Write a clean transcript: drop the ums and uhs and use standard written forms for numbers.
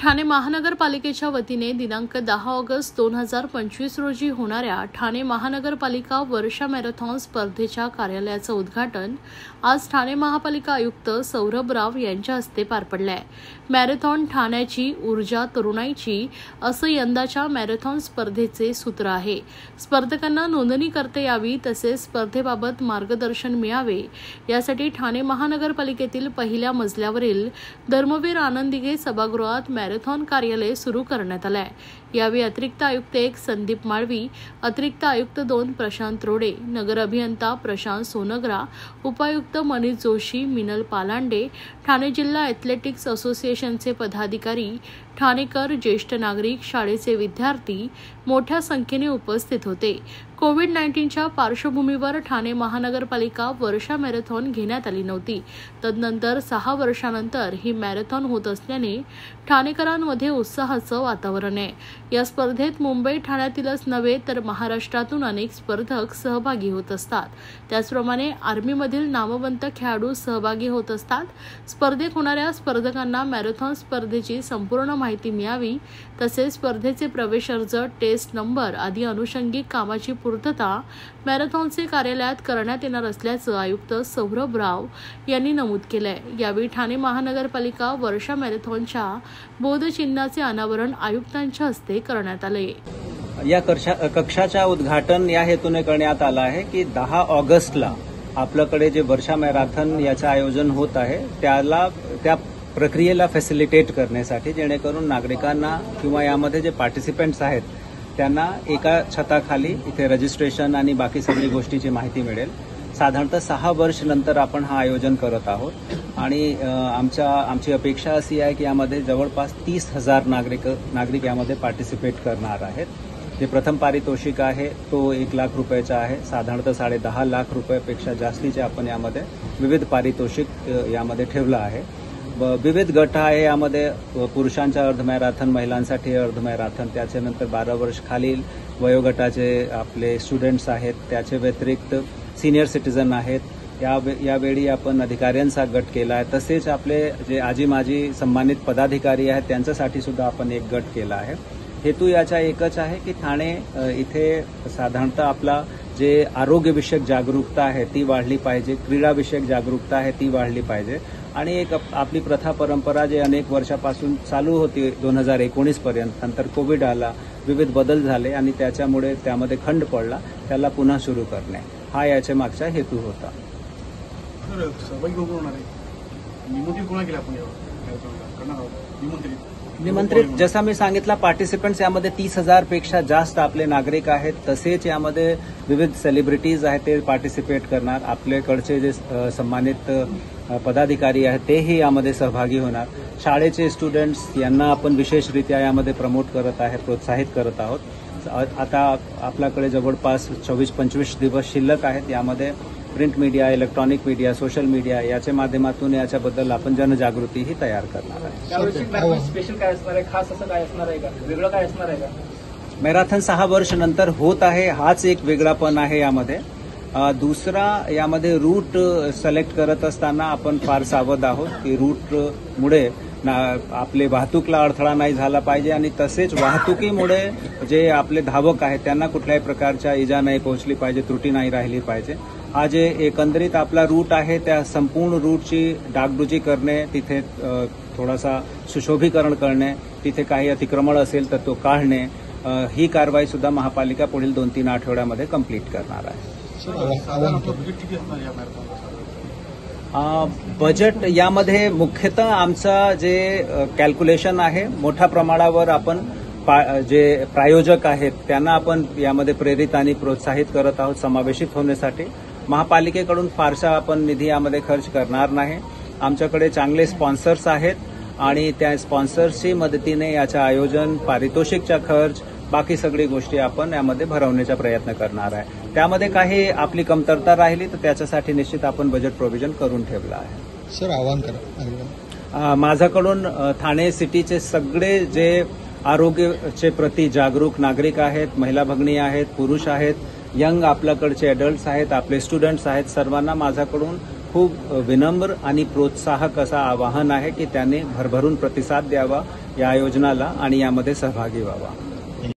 ठाणे महानगरपालिकेच्या वतीने दिनांक 10 ऑगस्ट 2025 रोजी होणाऱ्या ठाणे महानगरपालिका वर्षा मॅरेथॉन स्पर्धेच्या कार्यालयाचं उद्घाटन आज ठाणे महापालिका आयुक्त सौरभ राव यांच्या हस्ते पार पडले. मॅरेथॉन ठाण्याची ऊर्जा तरुणाईची असं यंदाच्या मॅरेथॉन स्पर्धेचे सूत्र आहे. स्पर्धकांना नोंदणी करता यावी तसेच स्पर्धेबाबत मार्गदर्शन मिळावे यासाठी ठाणे महानगरपालिकेतील पहिल्या मजल्यावरील धर्मवीर आनंदिगे सभागृहात मॅरेथॉन कार्यालय सुरू करण्यात आले आहे. यावेळी अतिरिक्त आयुक्त 1 संदीप माळवी, अतिरिक्त आयुक्त 2 प्रशांत रोडे, नगर अभियंता प्रशांत सोनग्रा, उपायुक्त मनीष जोशी, मिनल पालांडे, ठाणे जिल्हा ॲथलेटिक्स असोसिएशनचे पदाधिकारी, ठाणेकर, ज्येष्ठ नागरिक, शाळेचे विद्यार्थी मोठ्या संख्येने उपस्थित होते. कोविड-19च्या पार्श्वभूमीवर ठाणे महानगरपालिका वर्षा मॅरेथॉन घेण्यात आली नव्हती. तदनंतर 6 वर्षांनंतर ही मॅरेथॉन होत असल्याने ठाणेकरांमध्ये उत्साहाचं वातावरण आहे. या स्पर्धेत मुंबई ठाण्यातीलच नव्हे तर महाराष्ट्रातून अनेक स्पर्धक सहभागी होत असतात. त्याचप्रमाणे आर्मीमधील नामवंत खेळाडू सहभागी होत असतात. स्पर्धेत होणाऱ्या स्पर्धकांना मॅरेथॉन स्पर्धेची संपूर्ण माहिती मिळावी तसेच स्पर्धेचे प्रवेश अर्ज, टेस्ट नंबर आदी अनुषंगिक कामाची पूर्तता मॅरेथॉनचे कार्यालयात करण्यात येणार असल्याचं आयुक्त सौरभ राव यांनी नमूद केलंय. यावेळी ठाणे महानगरपालिका वर्षा मॅरेथॉनच्या बोधचिन्हाचे अनावरण आयुक्तांच्या हस्ते करण्यात आले. या कक्षाच्या उद्घाटन या हेतूने करण्यात आलं आहे की 10 ऑगस्टला आपल्याकडे जे वर्षा मॅरेथॉन याचं आयोजन होत आहे त्या प्रक्रियेला फॅसिलिटेट करण्यासाठी, जेणेकरून नागरिकांना किंवा यामध्ये जे पार्टिसिपेंट्स आहेत त्यांना एका छताखाली इथे रजिस्ट्रेशन आणि बाकी सगळी गोष्टीची माहिती मिळेल. साधारणतः 6 वर्ष नंतर आपण हा आयोजन करत आहोत आणि आमची अपेक्षा अशी आहे की यामध्ये जवळपास 30,000 नागरिक यामध्ये पार्टिसिपेट करणार आहेत. जे प्रथम पारितोषिक आहे तो 1 लाख रुपयाचा आहे. साधारणतः 10.5 लाख रुपयापेक्षा जास्तीचे आपण यामध्ये विविध पारितोषिक यामध्ये ठेवलं आहे. विविध गट आहे यामध्ये पुरुषांचा अर्ध मॅरेथॉन, महिलांसाठी अर्ध मॅरेथॉन, त्याच्यानंतर 12 वर्ष खालील वयोगटाचे आपले स्टुडंट्स आहेत, त्याचे व्यतिरिक्त सिनियर सिटीजन आहेत. यावेळी आपण अधिकाऱ्यांचा गट केला आहे. तसेच आपले जे आजी माजी सन्मानित पदाधिकारी आहेत त्यांच्यासाठी सुद्धा आपण एक गट केला आहे. हेतू याचा एकच आहे की ठाणे इथे साधारणतः आपला जे आरोग्यविषयक जागरूकता आहे ती वाढली पाहिजे, क्रीडाविषयक जागरूकता आहे ती वाढली पाहिजे आणि एक आपली प्रथा परंपरा जे अनेक वर्षापासून चालू होती 2019 पर्यंत, नंतर कोविड आला, विविध बदल झाले आणि त्याच्यामुळे त्यामध्ये खंड पडला, त्याला पुन्हा सुरू करणे हा याच्या मागचा हेतू होता. निमंत्रित जसा मी सांगितला, पार्टिसिपंट्स यामध्ये 30,000 पेक्षा जास्त आपले नागरिक आहेत. तसेच यामध्ये विविध सेलिब्रिटीज आहेत ते पार्टिसिपेट करणार. आपल्याकडचे जे सन्मानित पदाधिकारी आहेत तेही यामध्ये सहभागी होणार. शाळेचे स्टुडंट्स यांना आपण विशेषरित्या यामध्ये प्रमोट करत आहे, प्रोत्साहित करत आहोत. आता आपल्याकडे जवळपास 24-25 दिवस शिल्लक आहेत. यामध्ये print media, electronic media, social media याच्या माध्यमातून याच्याबद्दल आपण जनजागृतीही तयार करणार आहे. स्पेशल काय असणार आहे, खास असं काय असणार आहे का, वेगळं काय असणार आहे का? मॅरेथॉन 6 वर्ष नंतर होत आहे, हाच एक वेगळापण आहे यामध्ये. दुसरा, यामध्ये रूट सिलेक्ट करत असताना आपण फार सावध आहोत की रूटमुळे आपले वाहतूकला अडथळा नाही झाला पाहिजे आणि तसेच वाहतुकीमुळे जे आपले धावक आहेत त्यांना कुठल्याही प्रकारच्या इजा नाही पोहोचली पाहिजे, त्रुटी नाही राहिली पाहिजे. हा जे एकंदरीत आपला रूट आहे त्या संपूर्ण रूटची डागडुजी करणे, तिथे थोडासा सुशोभीकरण करणे, तिथे काही अतिक्रमण असेल तर तो काढणे, ही कारवाई सुद्धा महापालिका पुढील 2-3 आठवड्यामध्ये कंप्लीट करणार आहे. बजेट यामध्ये मुख्यतः आमचा जे कॅल्क्युलेशन आहे, मोठ्या प्रमाणावर आपण जे प्रायोजक आहेत त्यांना आपण यामध्ये प्रेरित आणि प्रोत्साहित करत आहोत समावेशित होण्यासाठी. महापालिकेकडून फारसा आपण निधी यामध्ये खर्च करणार नाही. आमच्याकडे चांगले स्पॉन्सर्स आहेत आणि त्या स्पॉन्सर्सची मदतीने याचं आयोजन, पारितोषिकचा खर्च, बाकी सगळी गोष्टी आपण यामध्ये भरवण्याचा प्रयत्न करणार आहे. त्यामध्ये काही आपली कमतरता राहिली तर त्याच्यासाठी निश्चित आपण बजेट प्रोव्हिजन करून ठेवलं आहे. सर, आवाहन करा माझ्याकडून ठाणे सिटीचे सगळे जे आरोग्याचे प्रति जागरूक नागरिक आहेत, महिला भगिनी आहेत, पुरुष आहेत, यंग आपल्याकडचे अडल्ट्स आहेत, आपले स्टुडंट्स आहेत, सर्वांना माझ्याकडून खूप विनम्र आणि प्रोत्साहक असं आवाहन आहे की त्यांनी भरभरून प्रतिसाद द्यावा. या आयोजनाला आणि यामध्ये सहभागी व्हावा.